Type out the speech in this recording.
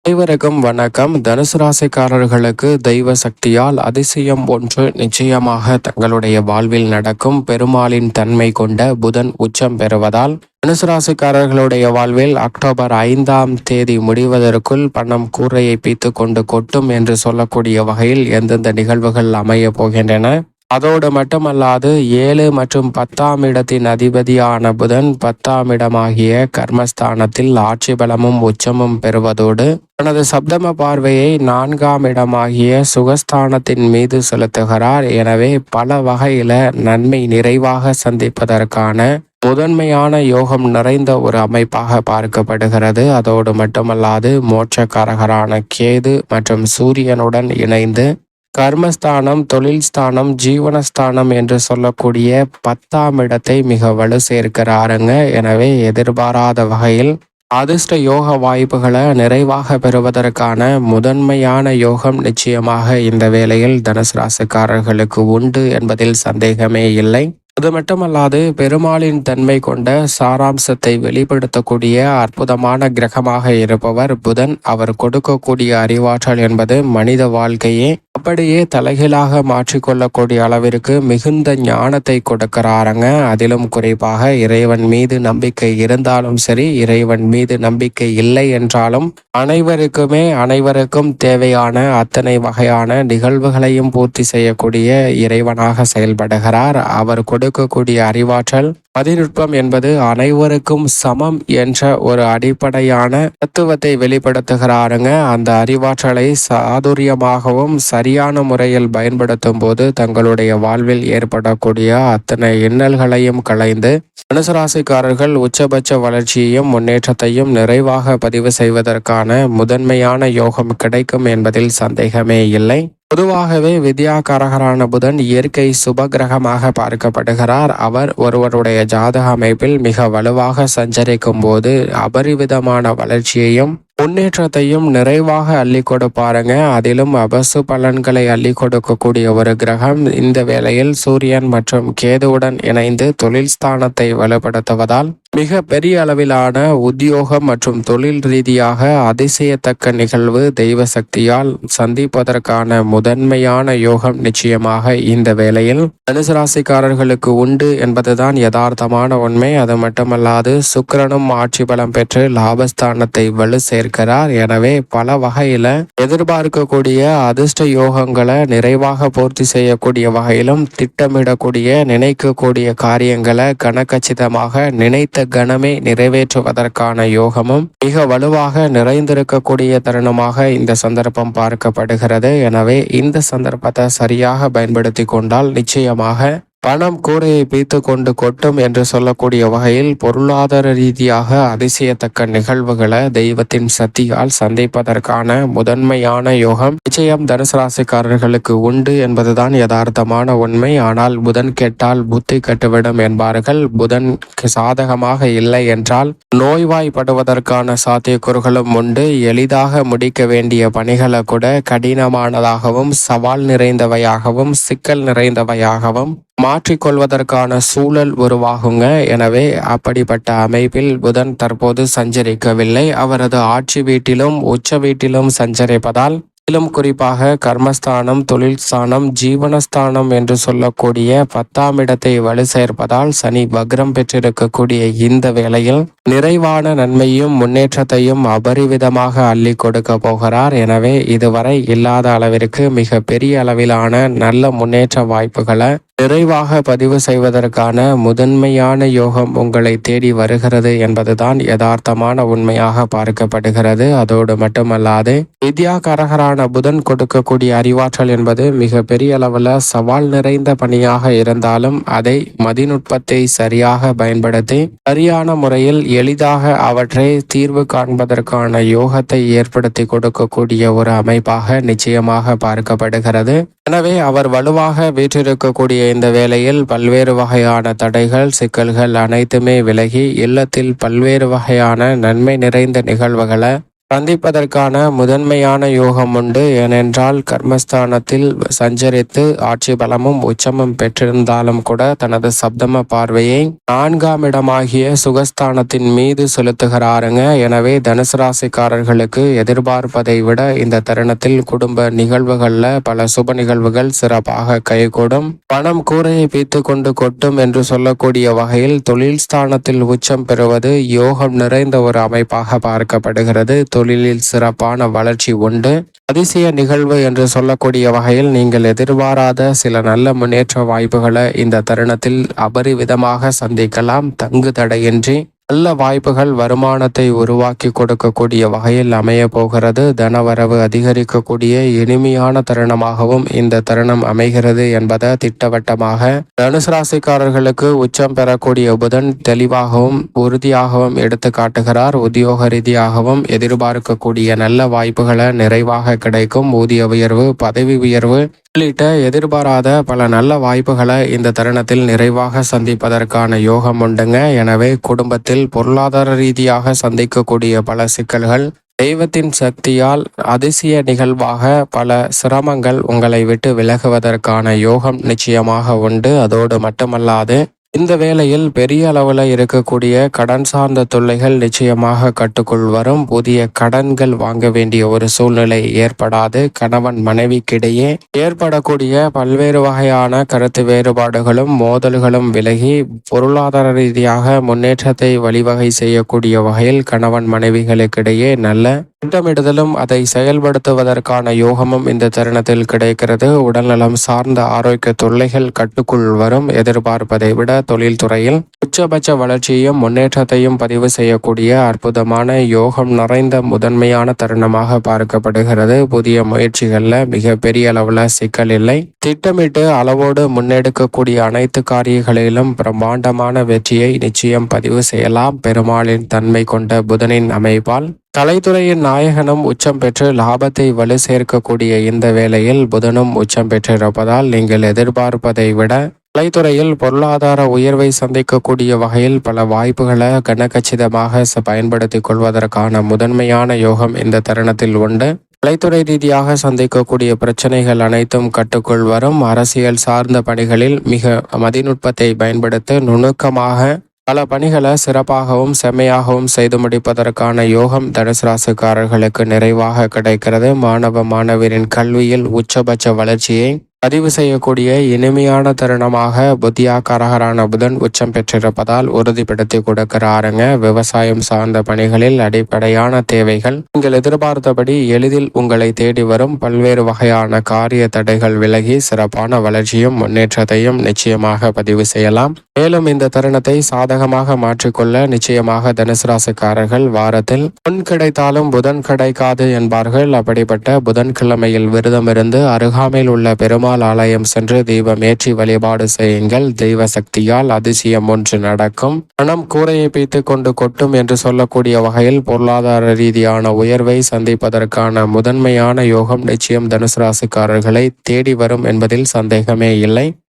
அனைவருக்கும் வணக்கம். தனுசு ராசிக்காரர்களுக்கு தெய்வ சக்தியால் அதிசயம் ஒன்று நிச்சயமாக தங்களுடைய வாழ்வில் நடக்கும். பெருமாளின் தன்மை கொண்ட புதன் உச்சம் பெறுவதால் தனுசு ராசிக்காரர்களுடைய வாழ்வில் அக்டோபர் 5ஆம் தேதி முடிவதற்குள் பணம் கூரையை பீத்து கொண்டு கொட்டும் என்று சொல்லக்கூடிய வகையில் எந்தெந்த நிகழ்வுகள் அமைய போகின்றன. அதோடு மட்டுமல்லாது 7 மற்றும் 10ஆம் இடத்தின் அதிபதியான புதன் 10ஆம் இடமாகிய கர்மஸ்தானத்தில் ஆட்சி பலமும் உச்சமும் பெறுவதோடு தனது சப்தம பார்வையை 4ஆம் இடமாகிய சுகஸ்தானத்தின் மீது செலுத்துகிறார். எனவே பல வகையில நன்மை நிறைவாக சந்திப்பதற்கான முதன்மையான யோகம் நிறைந்த ஒரு அமைப்பாக பார்க்கப்படுகிறது. அதோடு மட்டுமல்லாது மோட்சக்காரகரான கேது மற்றும் சூரியனுடன் இணைந்து கர்மஸ்தானம், தொழில் ஸ்தானம், ஜீவனஸ்தானம் என்று சொல்லக்கூடிய 10ஆம் இடத்தை மிக வலு சேர்க்கிறாருங்க. எனவே எதிர்பாராத வகையில் அதிர்ஷ்ட யோக வாய்ப்புகளை நிறைவாக பெறுவதற்கான முதன்மையான யோகம் நிச்சயமாக இந்த வேளையில் தனுசு ராசிக்காரர்களுக்கு உண்டு என்பதில் சந்தேகமே இல்லை. அது மட்டுமல்லாது பெருமாளின் தன்மை கொண்ட சாராம்சத்தை வெளிப்படுத்தக்கூடிய அற்புதமான கிரகமாக இருப்பவர் புதன். அவர் கொடுக்கக்கூடிய அறிவாற்றல் என்பது மனித வாழ்க்கையே அப்படியே தலைகீழாக மாற்றிக்கொள்ளக்கூடிய அளவிற்கு மிகுந்த ஞானத்தை கொடுக்கிறாருங்க. அதிலும் குறிப்பாக இறைவன் மீது நம்பிக்கை இருந்தாலும் சரி, இறைவன் மீது நம்பிக்கை இல்லை என்றாலும் அனைவருக்கும் தேவையான அத்தனை வகையான நிகழ்வுகளையும் பூர்த்தி செய்யக்கூடிய இறைவனாக செயல்படுகிறார். அவர் கொடுக்கக்கூடிய அறிவாற்றல் மதிநுட்பம் என்பது அனைவருக்கும் சமம் என்ற ஒரு அடிப்படையான தத்துவத்தை வெளிப்படுத்துகிறாருங்க. அந்த அறிவாற்றலை சாதுரியமாகவும் சரியான முறையில் பயன்படுத்தும் போது தங்களுடைய வாழ்வில் ஏற்படக்கூடிய அத்தனை இன்னல்களையும் களைந்து தனுசு ராசிக்காரர்கள் உச்சபட்ச வளர்ச்சியையும் முன்னேற்றத்தையும் நிறைவாக பதிவு செய்வதற்கான முதன்மையான யோகம் கிடைக்கும் என்பதில் சந்தேகமே இல்லை. பொதுவாகவே வித்யாகாரகரான புதன் இயற்கை சுபகிரகமாக பார்க்கப்படுகிறார். அவர் ஒருவருடைய ஜாதக அமைப்பில் மிக வலுவாக சஞ்சரிக்கும் போது அபரிவிதமான வளர்ச்சியையும் முன்னேற்றத்தையும் நிறைவாக அள்ளி கொடுப்பாருங்க. அதிலும் அபசு பலன்களை அள்ளி கொடுக்கக்கூடிய ஒரு கிரகம் இந்த வேளையில் சூரியன் மற்றும் கேதுவுடன் இணைந்து தொழில் ஸ்தானத்தை வலுப்படுத்துவதால் மிக பெரிய அளவிலான உத்தியோகம் மற்றும் தொழில் ரீதியாக அதிசயத்தக்க நிகழ்வு தெய்வ சக்தியால் சந்திப்பதற்கான முதன்மையான யோகம் நிச்சயமாக இந்த வேளையில் தனுசு ராசிக்காரர்களுக்கு உண்டு என்பதுதான் யதார்த்தமான உண்மை. அது மட்டுமல்லாது சுக்கிரனும் ஆட்சி பலம் பெற்று லாபஸ்தானத்தை வலு சேர்க்கிறார். எனவே பல வகையில எதிர்பார்க்கக்கூடிய அதிர்ஷ்ட யோகங்களை நிறைவாக பூர்த்தி செய்யக்கூடிய வகையிலும் திட்டமிடக்கூடிய நினைக்கக்கூடிய காரியங்களை கனகச்சிதமாக நினைத்த கணமே நிறைவேற்றுவதற்கான யோகமும் மிக வலுவாக நிறைந்திருக்கக்கூடிய தருணமாக இந்த சந்தர்ப்பம் பார்க்கப்படுகிறது. எனவே இந்த சந்தர்ப்பத்தை சரியாக பயன்படுத்தி கொண்டால் நிச்சயமாக பணம் கூரையை பீத்து கொண்டு கொட்டும் என்று சொல்லக்கூடிய வகையில் பொருளாதார ரீதியாக அதிசயத்தக்க நிகழ்வுகளை தெய்வத்தின் சக்தியால் சந்திப்பதற்கான முதன்மையான யோகம் நிச்சயம் தனுசு ராசிக்காரர்களுக்கு உண்டு என்பதுதான் யதார்த்தமான உண்மை. ஆனால் புதன் கெட்டால் புத்தி கெட்டுவிடும் என்பார்கள். புதன் சாதகமாக இல்லை என்றால் நோய்வாய்ப்படுவதற்கான சாத்தியக்கூறுகளும் உண்டு. எளிதாக முடிக்க வேண்டிய பணிகளை கூட கடினமானதாகவும் சவால் நிறைந்தவையாகவும் சிக்கல் நிறைந்தவையாகவும் மாற்றிக்கொள்வதற்கான சூழல் உருவாகுங்க. எனவே அப்படிப்பட்ட அமைப்பில் புதன் தற்போது சஞ்சரிக்கவில்லை. அவரது ஆட்சி வீட்டிலும் உச்ச வீட்டிலும் சஞ்சரிப்பதால் இதிலும் குறிப்பாக கர்மஸ்தானம், தொழில் ஸ்தானம், ஜீவனஸ்தானம் என்று சொல்லக்கூடிய 10ஆம் இடத்தை வலு சேர்ப்பதால் சனி வக்ரம் பெற்றிருக்கக்கூடிய இந்த வேளையில் நிறைவான நன்மையும் முன்னேற்றத்தையும் அபரிவிதமாக அள்ளி கொடுக்க போகிறார். எனவே இதுவரை இல்லாத அளவிற்கு மிக பெரிய அளவிலான நல்ல முன்னேற்ற வாய்ப்புகளை நிறைவாக பதிவு செய்வதற்கான முதன்மையான யோகம் உங்களை தேடி வருகிறது என்பதுதான் யதார்த்தமான உண்மையாக பார்க்கப்படுகிறது. அதோடு மட்டுமல்லாது வித்யாகாரகரான புதன் கொடுக்கக்கூடிய அறிவாற்றல் என்பது மிக பெரிய அளவில் சவால் நிறைந்த பணியாக இருந்தாலும் அதை மதிநுட்பத்தை சரியாக பயன்படுத்தி சரியான முறையில் எளிதாக அவற்றை தீர்வு காண்பதற்கான யோகத்தை ஏற்படுத்தி கொடுக்கக்கூடிய ஒரு அமைப்பாக நிச்சயமாக பார்க்கப்படுகிறது. எனவே அவர் வலுவாக வீற்றிருக்கக்கூடிய இந்த வேளையில் பல்வேறு வகையான தடைகள், சிக்கல்கள் அனைத்துமே விலகி இல்லத்தில் பல்வேறு வகையான நன்மை நிறைந்த நிகழ்வுகளை சந்திப்பதற்கான முதன்மையான யோகம் உண்டு. ஏனென்றால் கர்மஸ்தானத்தில் சஞ்சரித்து ஆட்சி பலமும் உச்சமும் பெற்றிருந்தாலும் கூட தனது சப்தம பார்வையை 4ஆம் இடமாகிய சுகஸ்தானத்தின் மீது செலுத்துகிறாருங்க. எனவே தனுசு ராசிக்காரர்களுக்கு எதிர்பார்ப்பதை விட இந்த தருணத்தில் குடும்ப நிகழ்வுகள்ல பல சுப நிகழ்வுகள் சிறப்பாக கைகூடும். பணம் கூரையை பீத்து கொண்டு கொட்டும் என்று சொல்லக்கூடிய வகையில் தொழில் ஸ்தானத்தில் உச்சம் பெறுவது யோகம் நிறைந்த ஒரு அமைப்பாக பார்க்கப்படுகிறது. தொழிலில் சிறப்பான வளர்ச்சி உண்டு. அதிசய நிகழ்வு என்று சொல்லக்கூடிய வகையில் நீங்கள் எதிர்பாராத சில நல்ல முன்னேற்ற வாய்ப்புகளை இந்த தருணத்தில் அபரிவிதமாக சந்திக்கலாம். தங்கு தடையின்றி நல்ல வாய்ப்புகள் வருமானத்தை உருவாக்கி கொடுக்கக்கூடிய வகையில் அமைய போகிறது. தனவரவு அதிகரிக்கக்கூடிய இனிமையான தருணமாகவும் இந்த தருணம் அமைகிறது என்பதை திட்டவட்டமாக தனுசு ராசிக்காரர்களுக்கு உச்சம் பெறக்கூடிய புதன் தெளிவாகவும் உறுதியாகவும் எடுத்து காட்டுகிறார். உத்தியோக ரீதியாகவும் எதிர்பார்க்கக்கூடிய நல்ல வாய்ப்புகளை நிறைவாக கிடைக்கும். ஊதிய உயர்வு, பதவி உயர்வு உள்ளிட்ட எதிர்பாராத பல நல்ல வாய்ப்புகளை இந்த தருணத்தில் நிறைவாக சந்திப்பதற்கான யோகம் உண்டுங்க. எனவே குடும்பத்தில் பொருளாதார ரீதியாக சந்திக்கக்கூடிய பல சிக்கல்கள் தெய்வத்தின் சக்தியால் அதிசய நிகழ்வாக பல சிரமங்கள் உங்களை விட்டு விலகுவதற்கான யோகம் நிச்சயமாக உண்டு. அதோடு மட்டுமல்லாது இந்த வேளையில் பெரிய அளவில் இருக்கக்கூடிய கடன் சார்ந்த தொல்லைகள் நிச்சயமாக கட்டுக்குள் வரும். புதிய கடன்கள் வாங்க வேண்டிய ஒரு சூழ்நிலை ஏற்படாது. கணவன் மனைவிக்கிடையே ஏற்படக்கூடிய பல்வேறு வகையான கருத்து வேறுபாடுகளும் மோதல்களும் விலகி பொருளாதார ரீதியாக முன்னேற்றத்தை வழிவகை செய்யக்கூடிய வகையில் கணவன் மனைவிகளுக்கிடையே நல்ல திட்டமிடுதலும் அதை செயல்படுத்துவதற்கான யோகமும் இந்த தருணத்தில் கிடைக்கிறது. உடல்நலம் சார்ந்த ஆரோக்கிய தொல்லைகள் கட்டுக்குள் வரும். எதிர்பார்ப்பதை விட தொழில்துறையில் உச்சபட்ச வளர்ச்சியையும் முன்னேற்றத்தையும் பதிவு செய்யக்கூடிய அற்புதமான யோகம் நிறைந்த முதன்மையான தருணமாக பார்க்கப்படுகிறது. புதிய முயற்சிகள்ல மிக பெரிய அளவுல சிக்கல் இல்லை. திட்டமிட்டு அளவோடு முன்னெடுக்கக்கூடிய அனைத்து காரியங்களிலும் பிரம்மாண்டமான வெற்றியை நிச்சயம் பதிவு செய்யலாம். பெருமாளின் தன்மை கொண்ட புதனின் அமைப்பால் கலைத்துறையின் நாயகனும் உச்சம் பெற்று லாபத்தை வலு சேர்க்கக்கூடிய இந்த வேளையில் புதனும் உச்சம் பெற்றிருப்பதால் நீங்கள் எதிர்பார்ப்பதை விட கலைத்துறையில் பொருளாதார உயர்வை சந்திக்கக்கூடிய வகையில் பல வாய்ப்புகளை கனகச்சிதமாக பயன்படுத்திக் கொள்வதற்கான முதன்மையான யோகம் இந்த தருணத்தில் உண்டு. கலைத்துறை ரீதியாக சந்திக்கக்கூடிய பிரச்சனைகள் அனைத்தும் கட்டுக்குள் வரும். அரசியல் சார்ந்த பணிகளில் மிக மதிநுட்பத்தை பயன்படுத்த நுணுக்கமாக பல பணிகளை சிறப்பாகவும் செம்மையாகவும் செய்து முடிப்பதற்கான யோகம் தனுசு ராசிக்காரர்களுக்கு நிறைவாக கிடைக்கிறது. மாணவ மாணவரின் கல்வியில் உச்சபட்ச வளர்ச்சியை பதிவு செய்யக்கூடிய இனிமையான தருணமாக புத்தியாக்காரகரான புதன் உச்சம் பெற்றிருப்பதால் உறுதிப்படுத்தி கொடுக்கிறாருங்க. விவசாயம் சார்ந்த பணிகளில் அடிப்படையான தேவைகள் நீங்கள் எதிர்பார்த்தபடி எளிதில் உங்களை தேடி வரும். பல்வேறு வகையான காரிய தடைகள் விலகி சிறப்பான வளர்ச்சியும் முன்னேற்றத்தையும் நிச்சயமாக பதிவு செய்யலாம். மேலும் இந்த தருணத்தை சாதகமாக மாற்றிக்கொள்ள நிச்சயமாக தனுசு ராசிக்காரர்கள் வாரத்தில் பொன் கிடைத்தாலும் புதன் கிடைக்காது என்பார்கள். அப்படிப்பட்ட புதன்கிழமையில் விரதமிருந்து அருகாமையில் உள்ள பெருமாள் ஆலயம் சென்று தீபம் ஏற்றி வழிபாடு செய்யுங்கள். தெய்வ சக்தியால் அதிசயம் ஒன்று நடக்கும். பணம் கூரையை பீத்து கொண்டு கொட்டும் என்று சொல்லக்கூடிய வகையில் பொருளாதார ரீதியான உயர்வை சந்திப்பதற்கான முதன்மையான யோகம் நிச்சயம் தனுசு ராசிக்காரர்களை தேடி வரும் என்பதில் சந்தேகமே இல்லை.